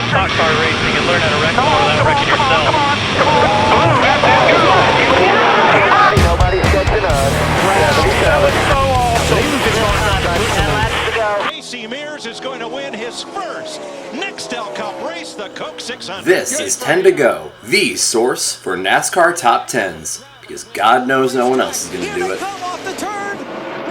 stock car racing and learn how to wreck them without wrecking yourself. Nobody's catching us. 77. Casey Mears is going to win his first Nextel Cup race, the Coke 600. This is 10 to Go, the source for NASCAR Top 10s, because God knows no one else is going to do it. Off the turn.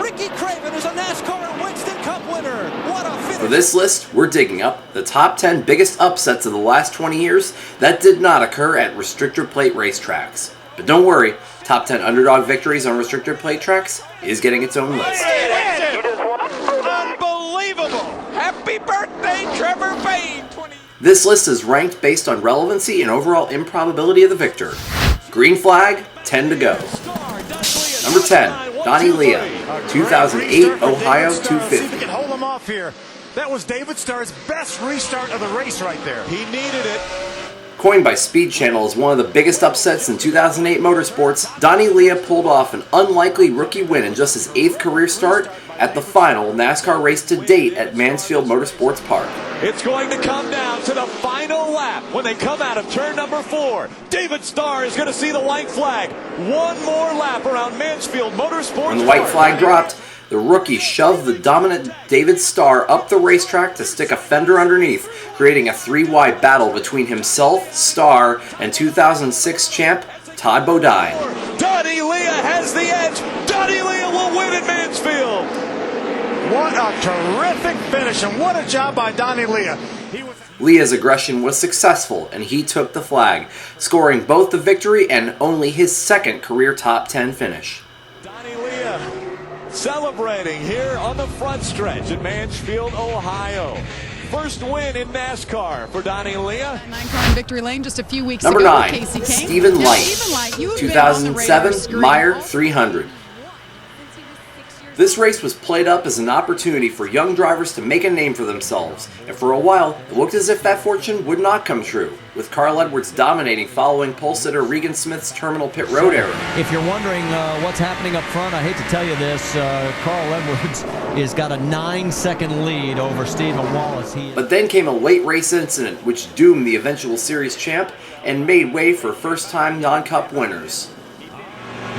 Ricky Craven is a NASCAR Winston Cup winner. What a finish. For this list, we're digging up the top 10 biggest upsets of the last 20 years that did not occur at restrictor plate racetracks. But don't worry, top 10 underdog victories on restrictor plate tracks is getting its own list. Unbelievable! Happy birthday, Trevor Bayne. This list is ranked based on relevancy and overall improbability of the victor. Green flag, 10 to go. Number 10, Donny Lia, 2008 Ohio 250. Hold him off here. That was David Starr's best restart of the race right there. He needed it. Coined by Speed Channel as one of the biggest upsets in 2008 motorsports, Donny Lia pulled off an unlikely rookie win in just his 8th career start at the final NASCAR race to date at Mansfield Motorsports Park. It's going to come down to the final lap when they come out of turn number 4. David Starr is going to see the white flag. One more lap around Mansfield Motorsports. When the white flag dropped, the rookie shoved the dominant David Starr up the racetrack to stick a fender underneath, creating a 3-wide battle between himself, Starr, and 2006 champ Todd Bodine. Donny Lia has the edge. Donny Lia will win at Mansfield. What a terrific finish, and what a job by Donny Lia. Lia's aggression was successful, and he took the flag, scoring both the victory and only his second career top 10 finish. Donny Lia celebrating here on the front stretch at Mansfield, Ohio. First win in NASCAR for Donny Lia. 9-car in victory lane just a few weeks Number ago. 9, Casey Kane. Stephen Light, You have been on the radar 2007 screen Meyer all 300. This race was played up as an opportunity for young drivers to make a name for themselves, and for a while, it looked as if that fortune would not come true, with Carl Edwards dominating following pole sitter Regan Smith's terminal pit road error. If you're wondering what's happening up front, I hate to tell you this, Carl Edwards has got a 9-second lead over Stephen Wallace. But then came a late race incident which doomed the eventual series champ and made way for first-time non-cup winners.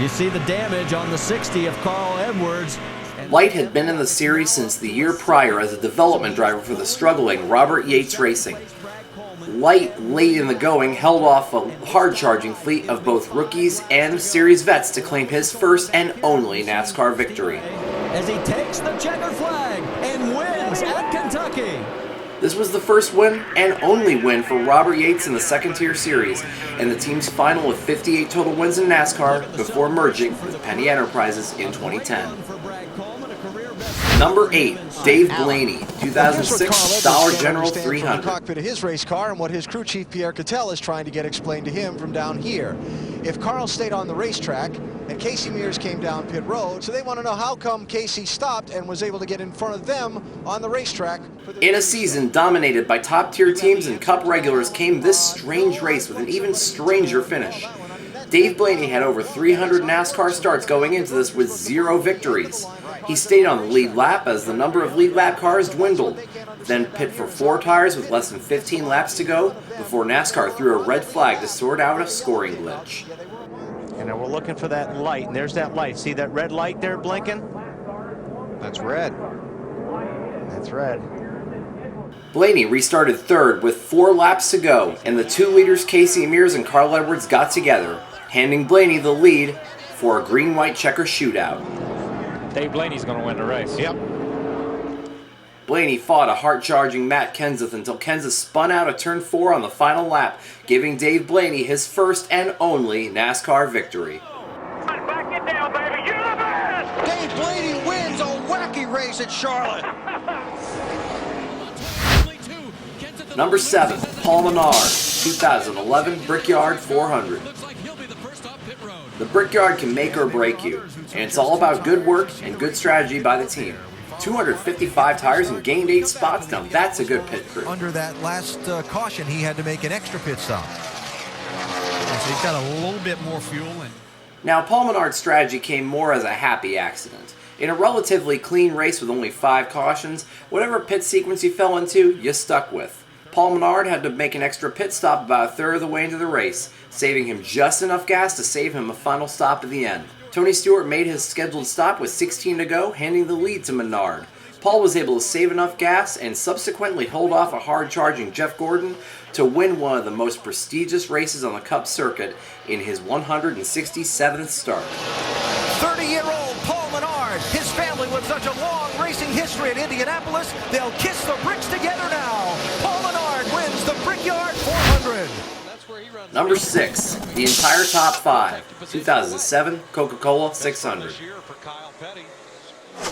You see the damage on the 60 of Carl Edwards. Light had been in the series since the year prior as a development driver for the struggling Robert Yates Racing. Light, late in the going, held off a hard-charging fleet of both rookies and series vets to claim his first and only NASCAR victory. As he takes the checker flag and wins at Kentucky. This was the first win and only win for Robert Yates in the second-tier series, and the team's final of 58 total wins in NASCAR before merging with Penny Enterprises in 2010. Number 8, Dave Blaney, 2006 Dollar General 300. The cockpit of his race car and what his crew chief Pierre Cattell is trying to get explained to him from down here. If Carl stayed on the racetrack and Casey Mears came down pit road, so they want to know how come Casey stopped and was able to get in front of them on the racetrack. In a season dominated by top-tier teams and Cup regulars came this strange race with an even stranger finish. Dave Blaney had over 300 NASCAR starts going into this with 0 victories. He stayed on the lead lap as the number of lead lap cars dwindled, then pit for 4 tires with less than 15 laps to go before NASCAR threw a red flag to sort out a scoring glitch. And we're looking for that light, and there's that light. See that red light there blinking? That's red. That's red. Blaney restarted third with 4 laps to go, and the 2 leaders Casey Mears and Carl Edwards got together, handing Blaney the lead for a green-white checker shootout. Dave Blaney's going to win the race. Yep. Blaney fought a hard-charging Matt Kenseth until Kenseth spun out of turn 4 on the final lap, giving Dave Blaney his first and only NASCAR victory. Back it down, baby. You're the best! Dave Blaney wins a wacky race at Charlotte. Number 7, Paul Menard, 2011 Brickyard 400. The Brickyard can make or break you, and it's all about good work and good strategy by the team. 255 tires and gained 8 spots. Now that's a good pit crew. Under that last caution, he had to make an extra pit stop. So he's got a little bit more fuel. Now, Paul Menard's strategy came more as a happy accident. In a relatively clean race with only 5 cautions, whatever pit sequence you fell into, you stuck with. Paul Menard had to make an extra pit stop about a third of the way into the race, saving him just enough gas to save him a final stop at the end. Tony Stewart made his scheduled stop with 16 to go, handing the lead to Menard. Paul was able to save enough gas and subsequently hold off a hard-charging Jeff Gordon to win one of the most prestigious races on the Cup circuit in his 167th start. 30-year-old Paul Menard, his family with such a long racing history in Indianapolis, they'll kiss the bricks together now. Paul Menard wins the Brickyard 400. Number 6, the entire top 5, 2007 Coca-Cola 600.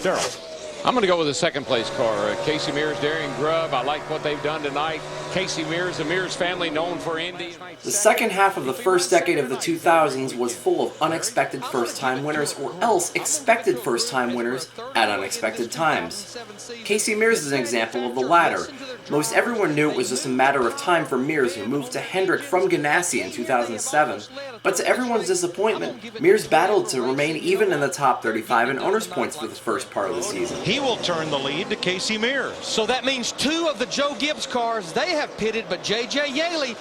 Darryl. I'm going to go with the second place car. Casey Mears, Darian Grubb. I like what they've done tonight. Casey Mears, the Mears family known for Indy. The second half of the first decade of the 2000s was full of unexpected first-time winners, or else expected first-time winners at unexpected times. Casey Mears is an example of the latter. Most everyone knew it was just a matter of time for Mears, who moved to Hendrick from Ganassi in 2007. But to everyone's disappointment, Mears battled to remain even in the top 35 in owners' points for the first part of the season. He will turn the lead to Casey Mears. So that means 2 of the Joe Gibbs cars, they have pitted, but J.J. Yaley,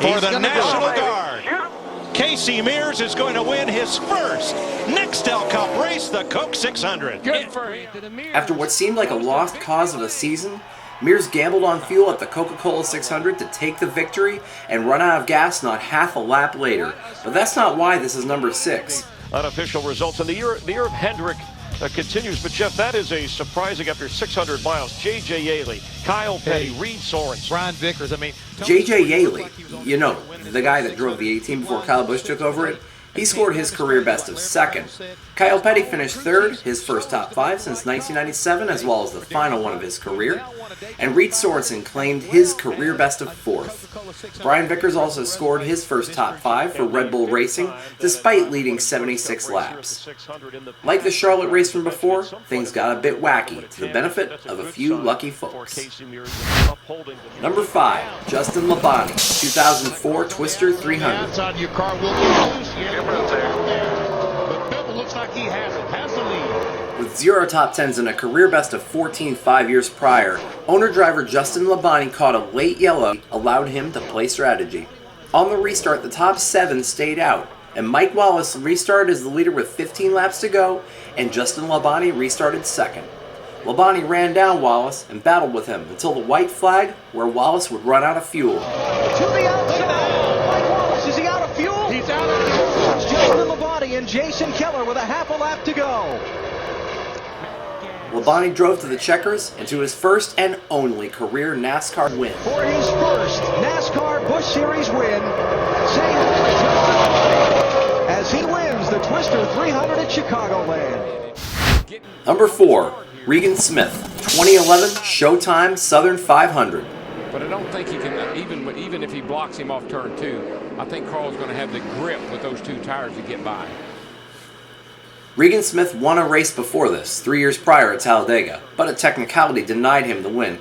for the National Guard. Casey Mears is going to win his first Nextel Cup race, the Coke 600. Good for him. After what seemed like a lost cause of a season, Mears gambled on fuel at the Coca-Cola 600 to take the victory and run out of gas not half a lap later. But that's not why this is number 6. Unofficial results in the year of Hendrick continues, but Jeff, that is a surprising after 600 miles. J.J. Yaley, Kyle Petty, Reed Sorensen, Brian Vickers. I mean, J.J. Yaley, you know, the guy that drove the 18 before Kyle Busch took over it, he scored his career best of 2nd. Kyle Petty finished 3rd, his first top 5 since 1997, as well as the final one of his career. And Reed Sorensen claimed his career best of 4th. Brian Vickers also scored his first top 5 for Red Bull Racing, despite leading 76 laps. Like the Charlotte race from before, things got a bit wacky, to the benefit of a few lucky folks. Number 5, Justin Labonte, 2004 Twister 300. Outside your car will be loose. But Bevel looks like he has it. Has the lead. With 0 top 10s and a career best of 14 5 years prior, owner-driver Justin Labonte caught a late yellow, allowed him to play strategy. On the restart, the top 7 stayed out, and Mike Wallace restarted as the leader with 15 laps to go, and Justin Labonte restarted 2nd. Labonte ran down Wallace and battled with him until the white flag, where Wallace would run out of fuel. To the outside, Mike Wallace, is he out of fuel? He's out of fuel. It's Justin Labonte and Jason Keller with a half a lap to go. Labonte drove to the checkers and to his first and only career NASCAR win. For his first NASCAR Busch Series win, say hello to Justin Labonte as he wins the Twister 300 at Chicagoland. Number 4, Regan Smith, 2011 Showtime Southern 500. But I don't think he can, even if he blocks him off turn 2, I think Carl's going to have the grip with those 2 tires to get by. Regan Smith won a race before this, 3 years prior at Talladega, but a technicality denied him the win.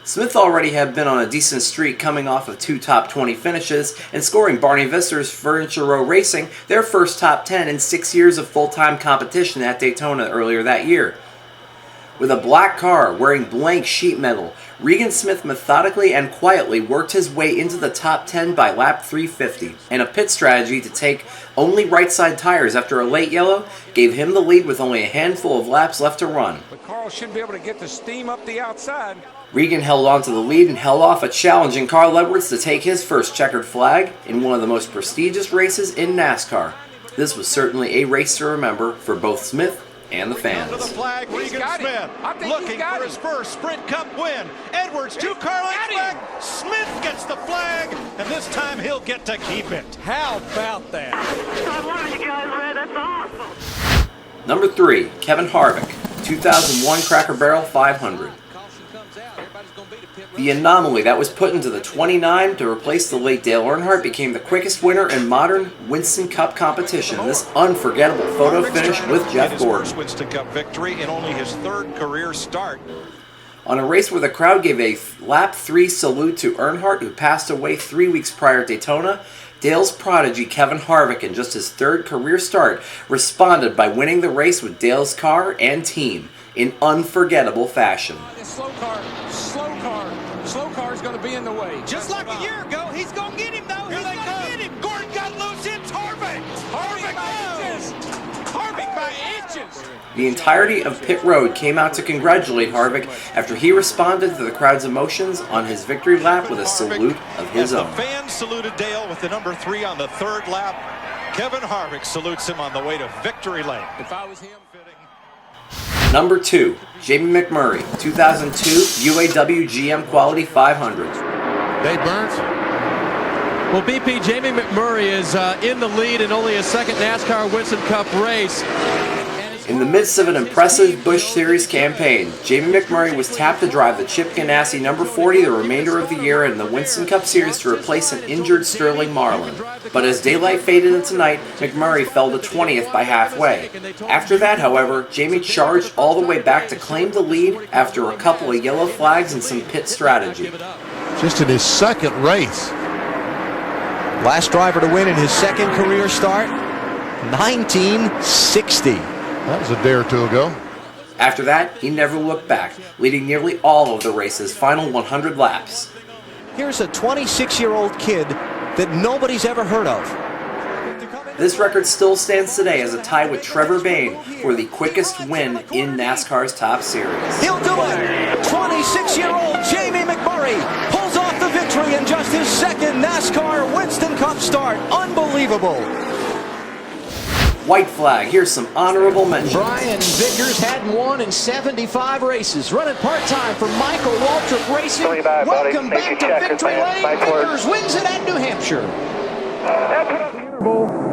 Smith already had been on a decent streak, coming off of 2 top 20 finishes and scoring Barney Visser's Furniture Row Racing their first top 10 in 6 years of full-time competition at Daytona earlier that year. With a black car wearing blank sheet metal, Regan Smith methodically and quietly worked his way into the top 10 by lap 350, and a pit strategy to take only right-side tires after a late yellow gave him the lead with only a handful of laps left to run. But Carl should be able to get the steam up the outside. Regan held on to the lead and held off a challenging Carl Edwards to take his first checkered flag in one of the most prestigious races in NASCAR. This was certainly a race to remember for both Smith and the fans. To the flag, Regan Smith looking for his first Sprint Cup win. Edwards, 2 car lengths back. Smith gets the flag, and this time he'll get to keep it. How about that? I wanted you guys, man. That's awesome. Number 3, Kevin Harvick, 2001 Cracker Barrel 500. The anomaly that was put into the 29 to replace the late Dale Earnhardt became the quickest winner in modern Winston Cup competition. This unforgettable photo finish with Jeff Gordon. His first Winston Cup victory in only his 3rd career start. On a race where the crowd gave a lap 3 salute to Earnhardt, who passed away 3 weeks prior at Daytona, Dale's prodigy Kevin Harvick, in just his 3rd career start, responded by winning the race with Dale's car and team in unforgettable fashion. Slow car slow car's going to be in the way. Just like a year ago, he's going to get him, though. He's going to get him. Gordon got loose. It's Harvick. Harvick by inches. Harvick by inches. The entirety of pit road came out to congratulate Harvick after he responded to the crowd's emotions on his victory lap with a salute of his own. As the fans saluted Dale with the number 3 on the 3rd lap, Kevin Harvick salutes him on the way to victory lane. If I was him, Number 2, Jamie McMurray, 2002 UAW GM Quality 500. Dave Burns. Well, BP, Jamie McMurray is in the lead in only his second NASCAR Winston Cup race. In the midst of an impressive Busch Series campaign, Jamie McMurray was tapped to drive the Chip Ganassi number 40 the remainder of the year in the Winston Cup Series to replace an injured Sterling Marlin. But as daylight faded into night, McMurray fell to 20th by halfway. After that, however, Jamie charged all the way back to claim the lead after a couple of yellow flags and some pit strategy. Just in his second race. Last driver to win in his second career start, 1960. That was a day or two ago. After that, he never looked back, leading nearly all of the race's final 100 laps. Here's a 26-year-old kid that nobody's ever heard of. This record still stands today as a tie with Trevor Bayne for the quickest win in NASCAR's top series. He'll do it! 26-year-old Jamie McMurray pulls off the victory in just his second NASCAR Winston Cup start. Unbelievable! White flag, here's some honorable mentions. Brian Vickers hadn't won in 75 races. Running part-time for Michael Waltrip Racing. Welcome back to Victory Lane. Vickers wins it at New Hampshire.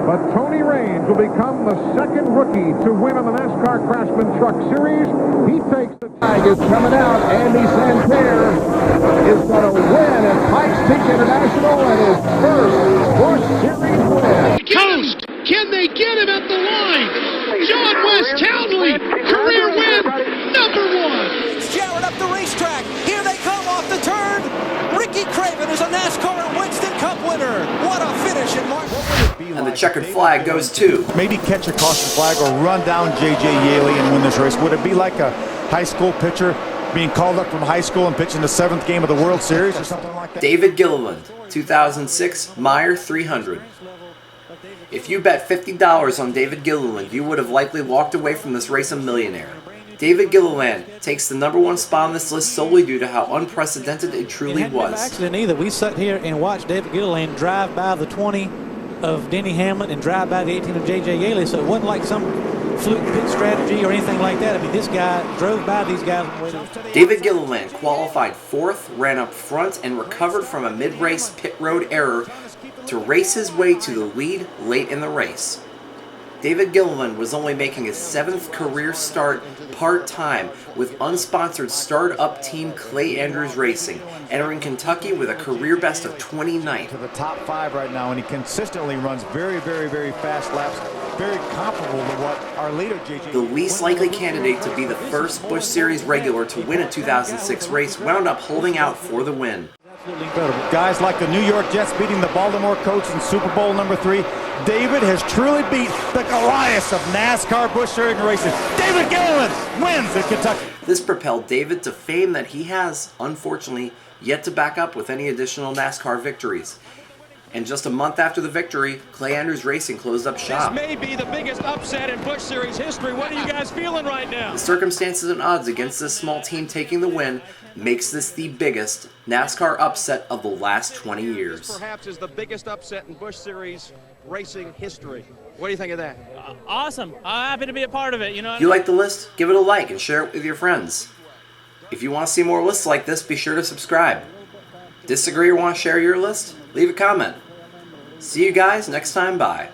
But Tony Raines will become the second rookie to win on the NASCAR Craftsman Truck Series. He takes the tag. Is coming out. Andy Santerre is going to win at Pikes Peak International and his first Busch Series win. Coast! Can they get him at the line? John West Townley, career win, number 1. Jarrett up the racetrack. Here they come off the turn. Ricky Craven is a NASCAR Winston Cup winner. What a finish in March. And the checkered flag goes to. Maybe catch a caution flag or run down J.J. Yaley and win this race. Would it be like a high school pitcher being called up from high school and pitching the 7th game of the World Series or something like that? David Gilliland, 2006 Meyer 300. If you bet $50 on David Gilliland, you would have likely walked away from this race a millionaire. David Gilliland takes the number 1 spot on this list solely due to how unprecedented it truly was. No accident either. We sat here and watched David Gilliland drive by the 20 of Denny Hamlin and drive by the 18 of J.J. Yaley, so it wasn't like some fluke pit strategy or anything like that. I mean, this guy drove by these guys. David Gilliland qualified 4th, ran up front, and recovered from a mid-race pit road error to race his way to the lead late in the race. David Gilliland was only making his 7th career start part-time with unsponsored start-up team Clay Andrews Racing, entering Kentucky with a career best of 29th. To the top 5 right now, and he consistently runs very, very, very fast laps, very comparable to what our leader, J.J. The least likely candidate to be the first Busch Series regular to win a 2006 race wound up holding out for the win. Absolutely incredible. Guys like the New York Jets beating the Baltimore Colts in Super Bowl number 3. David has truly beat the Goliath of NASCAR Busch Series races. David Gilliland wins in Kentucky. This propelled David to fame that he has, unfortunately, yet to back up with any additional NASCAR victories. And just a month after the victory, Clay Andrews Racing closed up shop. This may be the biggest upset in Busch Series history. What are you guys feeling right now? The circumstances and odds against this small team taking the win makes this the biggest NASCAR upset of the last 20 years. This perhaps is the biggest upset in Busch Series racing history. What do you think of that? Awesome. I'm happy to be a part of it. If you like the list, give it a like and share it with your friends. If you want to see more lists like this, be sure to subscribe. Disagree or want to share your list? Leave a comment. See you guys next time. Bye.